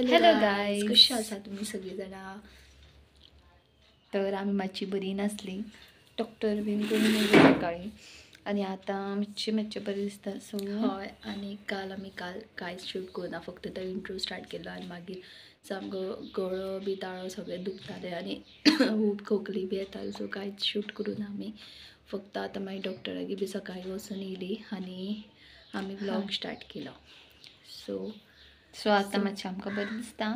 Hello guys, कशा आसा तुम्ही सगळी जाणा. तर आम्ही मातशी बरी नासली, डॉक्टर बीन करून येयले सकाळी आणि आता मातशें बरें दिसता. सो हय, आणि आमी कांयच शूट करुना, फक्त तो इंट्रो स्टार्ट केलो आनी मागीर सामको गळो बी ताळो सगळें दुखतालें आनी खूब खोकली बी येताली. सो कांयच शूट करुना आमी, फक्त आतां मागीर डॉक्टरागेर बी सकाळीं वचून येयली आनी आमी व्लॉग स्टार्ट केलो. सो आतां मातशें आमकां बरें दिसता,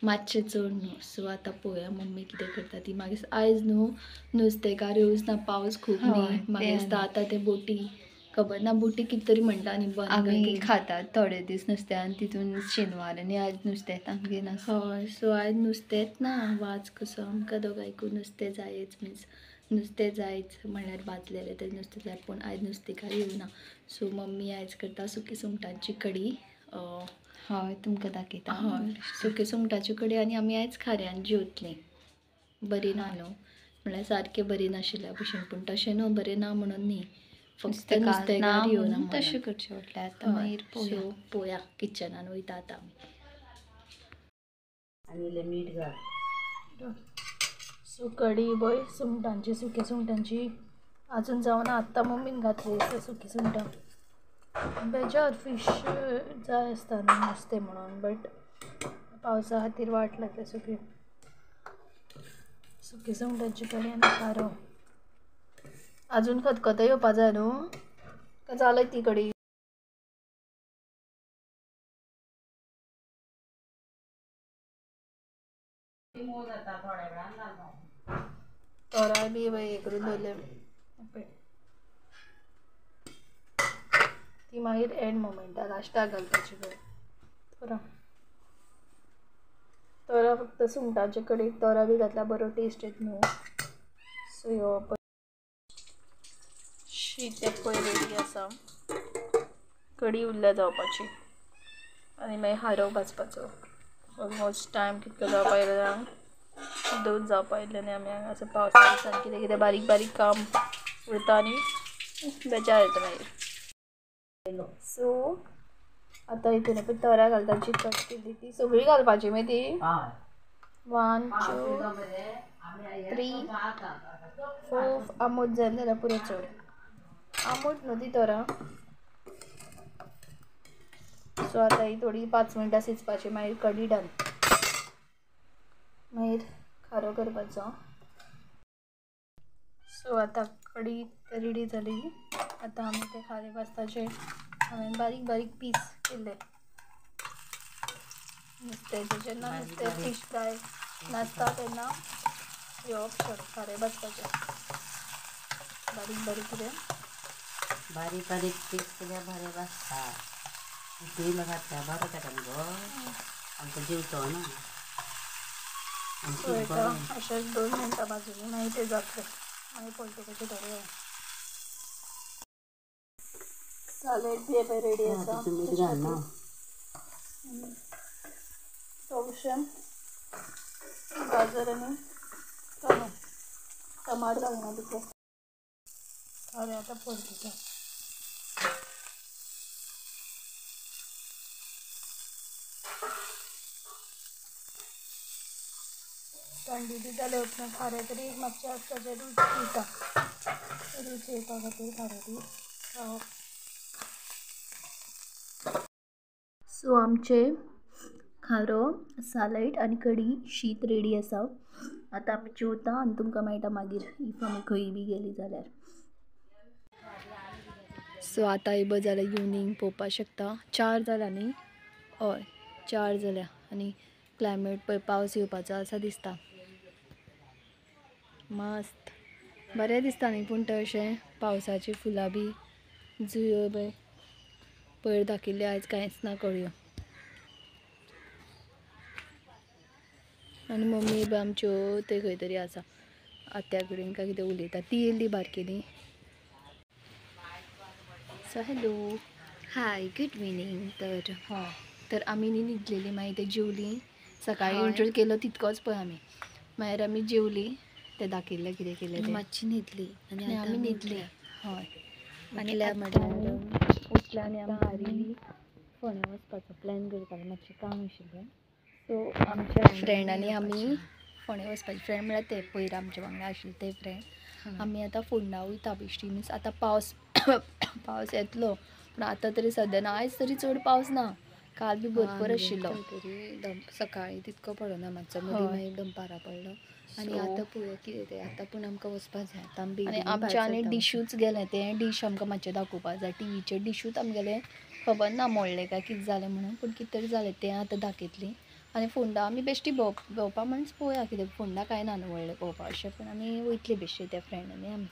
मातशें चड न्हू. सो आतां पळोवया मम्मी कितें करता ती. मागीर आयज न्हू नुस्तेकार येवच ना, पावस खूब न्ही. मागीर दिसता आतां ते बोटी खबर ना, बोटी कितें तरी म्हणटा न्ही, आमी खातात थोडे दीस नुस्तें आनी तितून शेनवार आनी आयज नुस्तें येता आमगेर. हय, सो आयज नुस्तें येतना वाज कसो आमकां दोगांयकूय नुस्तें जायच. मिन्स नुस्तें जायच म्हणल्यार भाजलेलें तरी नुस्तें जाय, पूण आयज नुस्तेकार येवना. सो मम्मी आयज करता सुकी सुंगटांची कडी. हय, तुमकां दाखयता. हय, सुकी सुंगटाची कडी आनी आमी आयज खाऱ्यान जेवतलीं. बरी ना न्हू, म्हणल्यार सारकें बरी नाशिल्ल्या भशेन, पूण तशें न्हू बरें ना म्हणून न्ही, फक्त नुस्तेकार येवना म्हणून तशें करचें पडलें. आतां मागीर पळोवया, किचनान वयता आतां आमी. आनी इल्लें मीठ घाल. सो कडी पळय सुंगटांची, सुकी सुंगटांची आजून जावना. आत्तां मम्मीन घातली आसता सुकी सुंगटां. बेजार फीश जाय आसता न्हू नुस्तें म्हणून, बट पावसा खातीर वाट लागल्या सगळी. सुकी सुंगटांची कडी आनी खारो. आजून खतखतो येवपा जाय न्हू, काय जालें ती कडी. तोराय बी हे करून दवरलें, ती मागीर एंड मोमेंटार लास्टाक घालपाची पळय. तोरा फक्त सुंगटांचे कडीक तोरा बी घातल्यार बरो टेस्ट येता न्हू. सो ह्यो शीत एक पळय रेडी आसा, कडी उरल्या जावपाची आनी मागीर हारो भाजपाचो. ऑलमोस्ट टायम कितलो जावपा येयलो जाणां, 2 जावपा येयले आनी आमी हांगा आसा. पावसा दिसान कितें कितें बारीक बारीक काम उरता आनी बेजार येता मागीर. सो आतां हितून पळय तोरा घालता जी कट केल्ली ती सगळी घालपाची मागीर ती. 1 2 3 4 आमूट जाय जाल्यार पुरो चड. आमूट न्हू ती तोरां. सो आतां ही थोडी 5 मिनटां शिजपाची, मागीर कडी डन. मागीर खारो करपाचो. सो आतां कडी रेडी जाली. आतां आमी ते खारे भाजपाचे. हांवें बारीक बारीक पीस केल्ले नुस्त्याचे. जेन्ना नुस्तें फीश फ्राय नासता तेन्ना हे ऑप्शन खारे भाजपाचे बारीक बारीक. कितें बारीक बारीक पीस केल्यार बरें भाजता. तेल घातल्यार बरो ताका न्ही गो, आमकां जेवचो ना. सो हेका अशें 2 मिनटां भाजून मागीर ते जातले. मागीर पळयता कशें थोडे सालेड बी पळय रेडी आसा. मीठ घाल ना. तवशें गाजर आनी टमाट घालना भितर. अरे आतां पळयता थंडी बी जाले उपरांत खारें तरी मातशें आसता जें रूच दिता. रूच येवपा खातीर खारें बी खावप. सो आमचे खारो, सालड आनी कडी शीत रेडी आसा. आतां आमी जेवता आनी तुमकां मेळटा मागीर इफ आमी खंय बी गेलीं जाल्यार. सो आतां इबो जाल्यार इवनींग पळोवपा शकता. 4 जाल्यां न्ही. हय 4 जाल्यां आनी क्लायमेट पळय पावस येवपाचो आसा दिसता. मस्त बरें दिसता न्ही, पूण तशें पावसाची फुलां बी जुयो पळय पयर दाखयिल्ले आयज कांयच ना कळ्यो. आनी मम्मी बी आमच्यो ते खंय तरी आसा, आत्या कडेन काय कितें उलयता. ती येयल्ली बारकेली. सो हॅलो, हाय, गूड इवनिंग. तर आमी न्ही न्हिदलेली, मागीर ते जेवली. सकाळीं इंट्रो केलो तितकोच पळय आमी. मागीर आमी जेवली, ते दाखयल्लें कितें केलें तें. मातशी न्हिदली आनी आमी न्हिदली. हय, आनी म्हटल्यार उठले आनी आमी भायली फोंड्या वचपाचो प्लॅन करतालीं. मातशें काम आशिल्लें सो आमच्या फ्रेंडांनी आमी फोंड्या वचपाचे फ्रेंड म्हळ्यार ते पयर आमचे वांगडा आशिल्ले ते फ्रेंड आमी आतां फोंडा वयता बेश्टी मीन्स आतां पावस पावस येतलो पूण आतां तरी सद्यान आयज तरी चड पावस ना काल बी भरपूर आशिल्लो तरी सकाळी तितको पडना मातसो मदीं मागीर दनपारां पडलो आनी आतां पळोवया कितें तें आतां पूण आमकां वचपाक जाय आतां आनी आमचे आनी डिशूच गेले तें डिश आमकां मातशें दाखोवपाक जाय टीव्हीचेर डिशूच आमगेलें खबर ना मोडलें काय कितें जालें म्हणून पूण कितें तरी जालें तें आतां दाखयतलीं आनी फोंडा आमी बेश्टी भोंवपा म्हणून पळोवया कितें फोंडा कांय ना न्हू व्हडलें पळोवपा अशें पूण आमी वयतली बेश्टी त्या फ्रेंडांनी आमी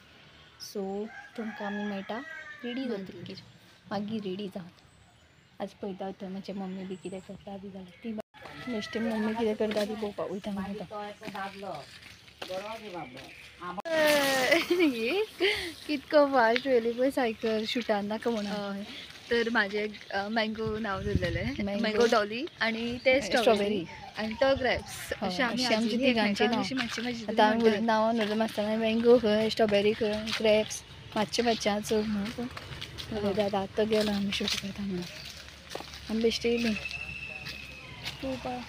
सो तुमकां आमी मेळटा रेडी जातकीर मागीर रेडी जावन आज पळयता थंय म्हजे मम्मी बी कितें करता बी जाल्यार ती बेश्टी मम्मी कितें करता ती पळोवपाक वयता कितको फास्ट व्हेली पळय सायकल शुटान नाका म्हणून तर म्हाजे मँगो नांव दवरलेलें मँगो डॉली आनी ते स्ट्रॉबेरी आनी तो ग्रेप्स अशें आमची तिगांची नांव आतां आमी नांव नजर नासतना मँगो खंय स्ट्रॉबेरी खंय ग्रेप्स मातशें चड म्हणून पूण आतां गेलो आमी शूट करता म्हणून आमी बेश्टी येयली पळोवपाक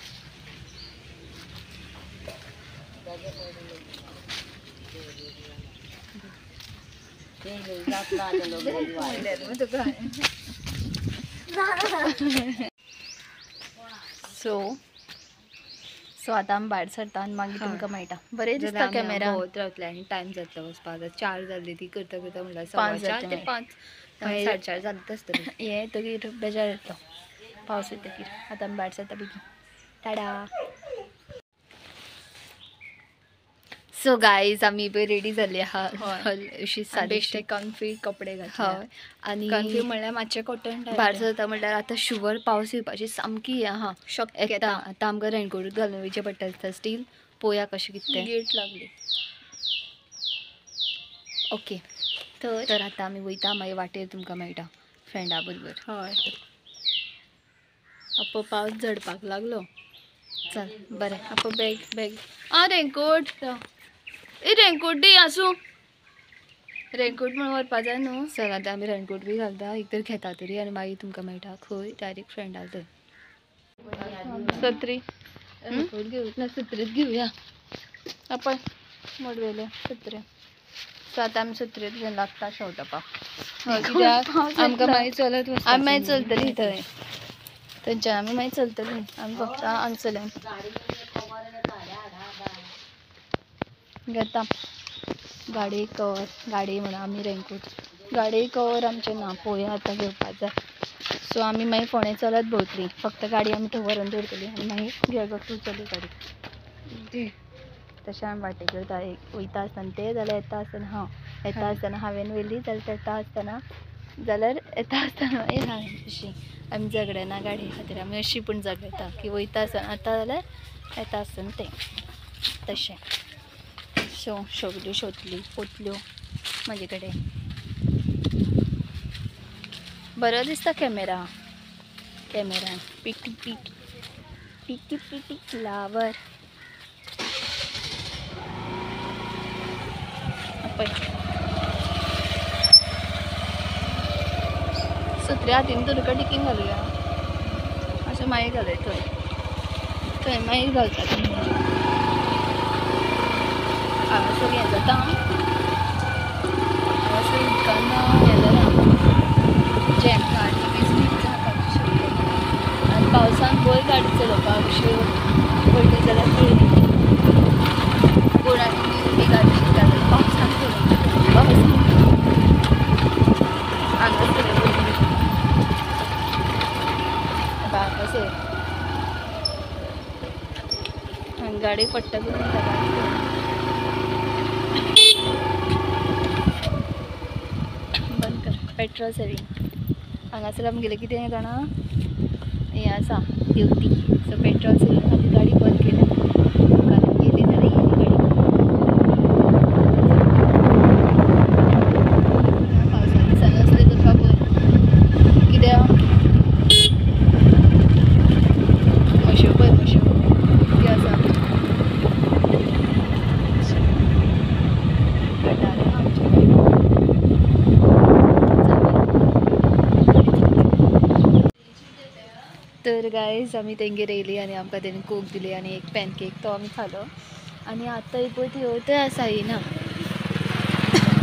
सो आतां आमी भायर सरता आनी मागीर तुमकां मेळटा बरें दिसता कॅमेरा रावतले आनी टायम जातलो वचपाक 4 जाल्ली ती करता करता म्हणल्यार 5 ते 5 4:30 जालें आसतलें हें येतकीर बेजार येतलो पावस येतकीर आतां आमी भायर सरता बेगीन टाडा सो गायज आमी पळय रेडी जाल्ली आहा अशी बेश्टे कम्फी कपडे घातले आनी कम्फी म्हणल्यार मातशें कॉटन भायर सरता म्हणल्यार आतां शुवर पावस येवपाची सामकी हें आहा शक्यता आतां आमकां रेनकोट घालून वयचें पडटा दिसता स्टील पळोवया कशें कितें गेट लागली ओके तर आतां आमी वयता मागीर वाटेर तुमकां मेळटा फ्रेंडा बरोबर हय अप्पो पावस झडपाक लागलो चल बरें अप्पो बॅग रेनकोट रेनकोट दी आसूं रेनकोट म्हणून व्हरपा जाय न्हू चल आतां आमी रेनकोट बी घालता एक तर घेता तरी आनी मागीर तुमकां मेळटा खंय डायरेक्ट फ्रेंडा थंय सत्री रेनकोट घेवं ना सत्रेच घेवया आपण मोडवेले सत्रे सो आतां आमी सत्रेत घेवन लागता शेवटपाक कित्याक आमकां मागीर चलत वचपाक आमी मागीर चलतलीं थंय थंयच्यान आमी मागीर चलतलीं आमी फक्त हांगसरल्यान घेता गाडी कवर गाडी म्हणून आमी रेनकोट गाडी कवर आमचें ना पळोवया आतां घेवपाक जाय सो आमी मागीर फोंड्या चलत भोंवतलीं फक्त गाडी आमी थंय व्हरून दवरतलीं आनी मागीर घे गो तूं चली गाडी तशें आमी वाटेर करता एक वयता आसतना ते जाल्यार येता आसतना हांवें व्हेली जाल्यार येता आसतना मागीर हांवें अशी आमी झगडना गाडी खातीर आमी अशी पूण झगडटा की वयता आसतना आतां जाल्यार येता आसतना तें तशें सगल्यो शोतल्यो पोतल्यो म्हाजे कडेन बरो दिसता कॅमेरान पिटी फ्लावर सत्र्या हातीन तुका टिकीन घालुया अशें मागीर घालय थंय मागीर घालता हांगासर हें जाता हांगासर उदकान हें जालां जॅम गाडी बी स्लीप जावपाक शकता आनी पावसान बरी गाडी चलोवपाक अश्यो पडली जाल्यार पळयली कोणाची ती गाडी शिकता जाल्यार पावसान चलोवपाक पावस हांगासर हांगासर आनी गाडी पडटा करून पेट्रोल सेविंग हांगासर आमगेलें कितें जाणा हें आसा देवती सो पेट्रोल सेविंग खातीर गाडी बंद केल्या कारण गेली जाल्यार येयली गाडी पावसा दिसान असलें करपाक बरें कित्याक म्हश्यो पळय म्हश्यो कितें आसा गटारां आमचे तर तर गायज आमी तेंगेर येयली आनी आमकां तेणी कोक दिली आनी एक पॅनकेक तो आमी खालो आनी आतां एक पळय ती तर आसा येना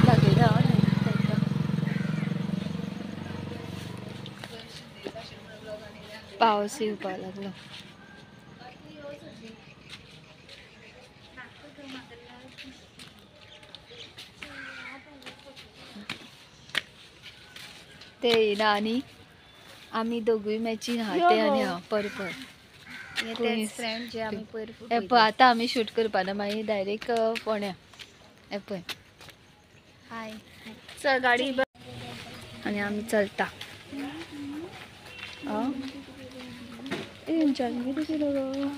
दाखयता हांव तांकां. पावस येवपाक लागलो. ते येयना आनी आमी दोगूय मॅचीन आहा ते आनी हांव पर्पल फ्रेंड जे आमी पयर हे पळय आतां आमी शूट करपाना मागीर डायरेक्ट फोण्या हे पळय हाय चल गाडी आनी आमी चलता. कितें केलो गो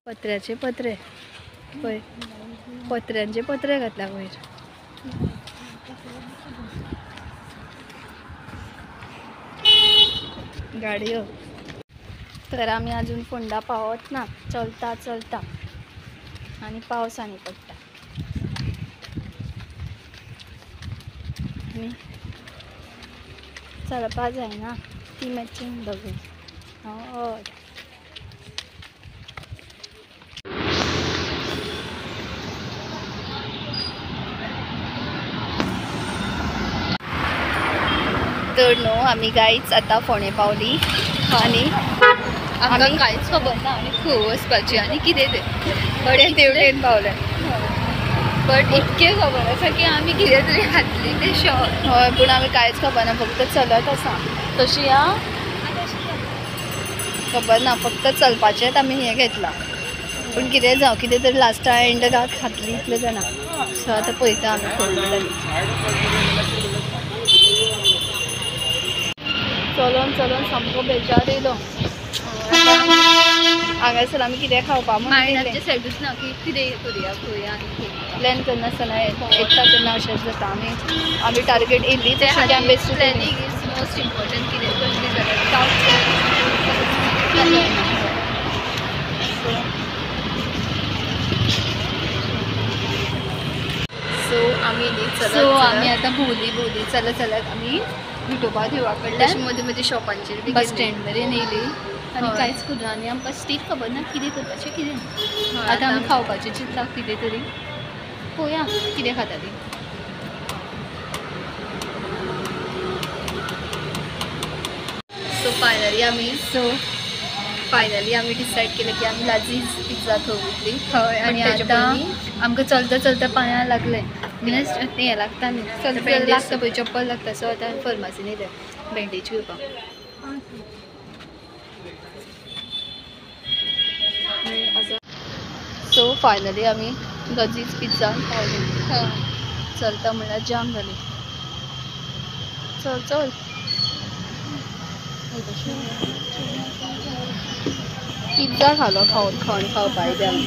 पत्र्याचे पत्रे पळय पत्र्यांचे पत्रे घातला वयर. गाडयो तर आमी अजून फोंडा पावत ना चलता चलता आनी पावस आनी पडटा आनी चलपा जायना ती मॅचीन दोगूय. हय तर न्हू आमी गायच आतां फोंडे पावली आनी आमी कांयच खबर ना आनी खंय वचपाची आनी कितें तें बरें तेवटेन पावले बट इतकें खबर आसा की आमी कितें तरी खातली तें शॉर. हय पूण आमी कांयच खबर ना फक्त चलत आसा तशी या खबर ना फक्त चलपाचेंच आमी हें घेतलां पूण कितें जावं कितें तरी लास्टा एंडाक खातली इतलें जाणा. सो आतां पळयता आमी खंय वयतली. चलोन चलोन सामको बेजार येयलो. हांगासर आमी कितें खावपा मायंडाचे सायडूच ना की कितें करुया खंय आनी प्लॅन करनासतना येता तेन्ना अशेंच जाता. आमी टार्गेट येयल्ली तशी आमी best planning is most important. कितें कसली सो आमी आतां भोवली चलत चलत आमी विठोबा देवळा कडल्यान मदीं मदीं शॉपांचेर बस स्टँड मेरेन येयली आनी कांयच करूं आनी आमकां स्टीक खबर ना कितें करपाचें कितें ना. आतां आमी खावपाचें चिंतला कितें तरी पळोवया कितें खाता ती. सो फायनली आमी डिसायड केलें की आमी लाजीज पिझ्झा खावं वयतली. हय आनी आतां आमकां चलता चलता पांयां लागलें मिनस हें लागता न्ही चलता लागता पळय चप्पल लागता. सो आतां फर्मासीन येयलें बँडेज घेवपाक. सो फायनली आमी लजीज पिझ्झान पावली. चलता म्हणल्यार जाम जाली. चल चल पिझ्झा खालो खावन खावपा येयले आमी.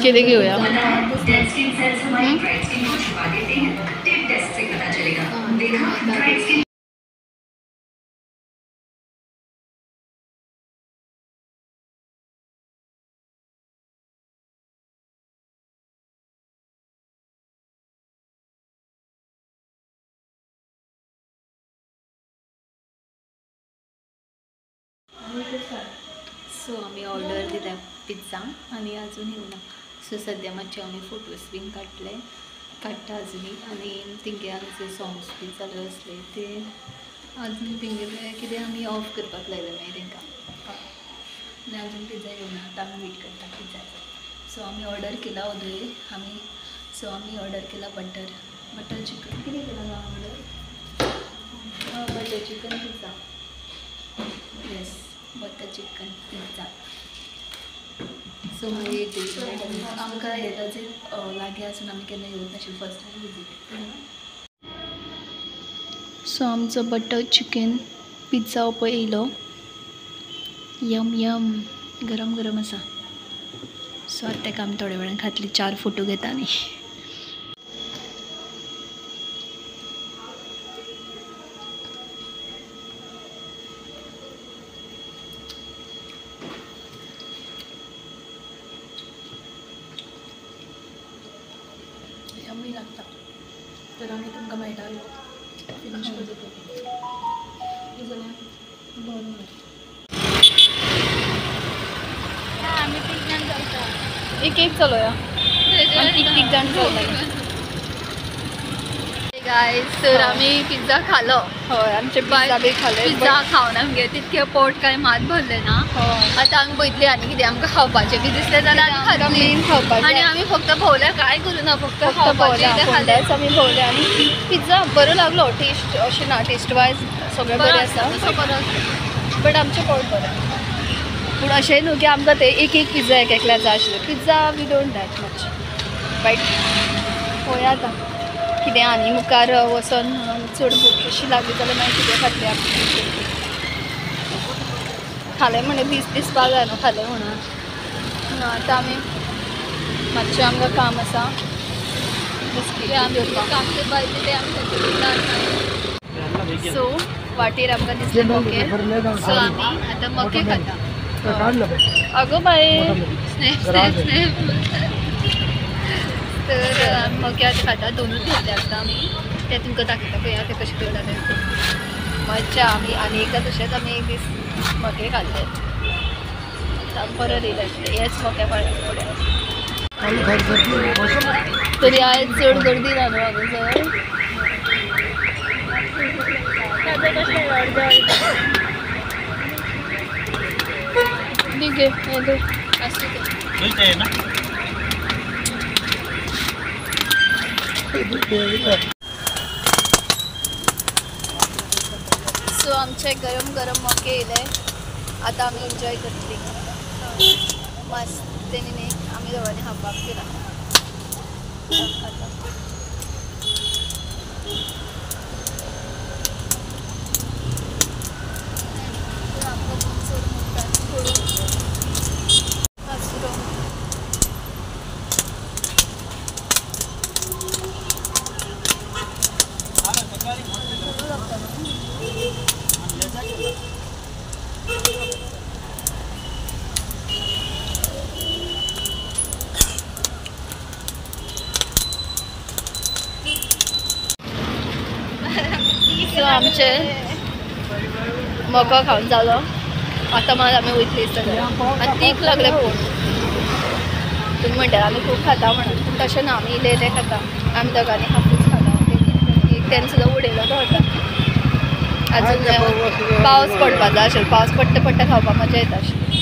कितें घेवया सो आमी ऑर्डर दिल्या पिझ्झा आनी अजून येवना. सो सद्या मातशे आमी फोटोज बीन काडटा अजुनी आनी तेंगे आमचे सॉंग्स बी चालू आसले ते अजून तेंगे कितें आमी ऑफ करपाक लायले मागीर तेंकां आनी अजून पिझ्झा येवना. आतां आमी वेट करता पिझ्झाचो. सो आमी ऑर्डर केला ओदय आमी ऑर्डर केला बटर चिकन. कितें केला order butter chicken pizza. Yes butter chicken pizza. So मागीर आमकां येता जे लागीं आसून आमी केन्ना येवंक नाशिल्ली फर्स्ट टायम विजीट. सो आमचो बटर चिकन पिझ्झा पळय येयलो. यम यम गरम गरम आसा. सो आतां ताका आमी थोड्या वेळान खातली. 4 फोटो घेता न्ही. कमी लागता तर आमी तुमकां मेळटालो फिनिश करता जाल्यार बरो आम्ही 3 जण जाता एक एक चलोया आनी तीग जाण चलताले गायज तर आम्ही पिझ्झा खालो हय आमचे पिझ्झा बी खाले पिझ्झा खावन आमगे तितके पोट काय मात भरले ना आतां आमी पयतली आनी कितें आमकां खावपाचें बी दिसलें जाल्यार आमी खातली मेन खावपाचें आनी आमी फक्त भोवले काय करूं ना फक्त खावपाचें भोवले खाल्लें फोंड्याच आमी भोवले आनी पिझ्झा बरो लागलो टेस्ट अशें ना टेस्ट वायज सगळें बरें आसा तसो बरो आसता बट आमचें पोट बरें पूण अशेंय न्हू की आमकां ते एक एक पिझ्झा एकल्याक जाय आशिल्लो pizza we don't like much right पळोवया आतां कितें आनी मुखार वचोन चड भूक अशी लागली जाल्यार मागीर कितें खातलें आमी खालें म्हणून दिसपा जाय न्हू खालें म्हणून आतां आमी मातशें आमकां काम आसा बिस्कीट काम ते पाहिजे ते आमच्या सो वाटेर आमकां दिसले मोके सो आमी आतां मके खाता अगो बाय स्नॅप स्नॅप स्नॅप तर मके आतां खाता दोनूच घेतले आतां आमी ते तुमकां दाखयता पळया ते कशें करता ते मज्जा आमी आनी एकदां तशेंच आमी एक दीस मके खाल्ले बरें दिलें हेच मके फुडें तरी आयज चड गर्दी ना न्हू हांगासर ठीक आहे सो आमचे गरम गरम मके येयले आतां आमी एन्जॉय करतली मस्त तेणी आमी दोगांनी हांपाक केला सो आमचे मको खावन जालो आतां मात आमी वयतली सगळे आनी तीख लागले पोट तुमी म्हणटा आमी खूब खाता म्हणून पूण तशें ना आमी इल्लें इल्लें खाता आमी दोगांनी हापूच खाता एक तेन्ना सुद्दां उडयलो तो व्हरता अजून पावस पडपा जाय आशिल्लो पावस पडटा पडटा खावपाक मजा येता आशिल्ली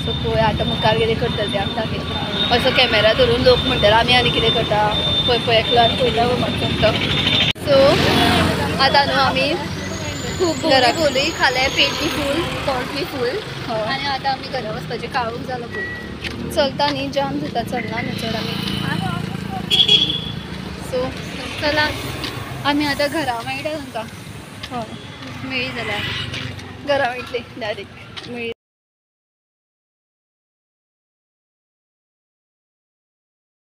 सो पळय आतां मुखार कितें करता तें आमी दाखयता असो कॅमेरा धरून लोक म्हणटात आमी आनी कितें करता पळय पळय एकलो आनी पळयता गो म्हणटा सो आतां न्हू आमी खूब घरा बोलूय खालें पेट बी फूल पोट बी फूल आनी आतां आमी घरा वचपाचें काळूक जालो पळय चलता न्ही जाम जाता चलना न्हू चड आमी सो चला आमी आतां घरा मेळटा तुमकां हय मेळ्ळी जाल्यार घरा मेळटली डायरेक्ट मेळ्ळी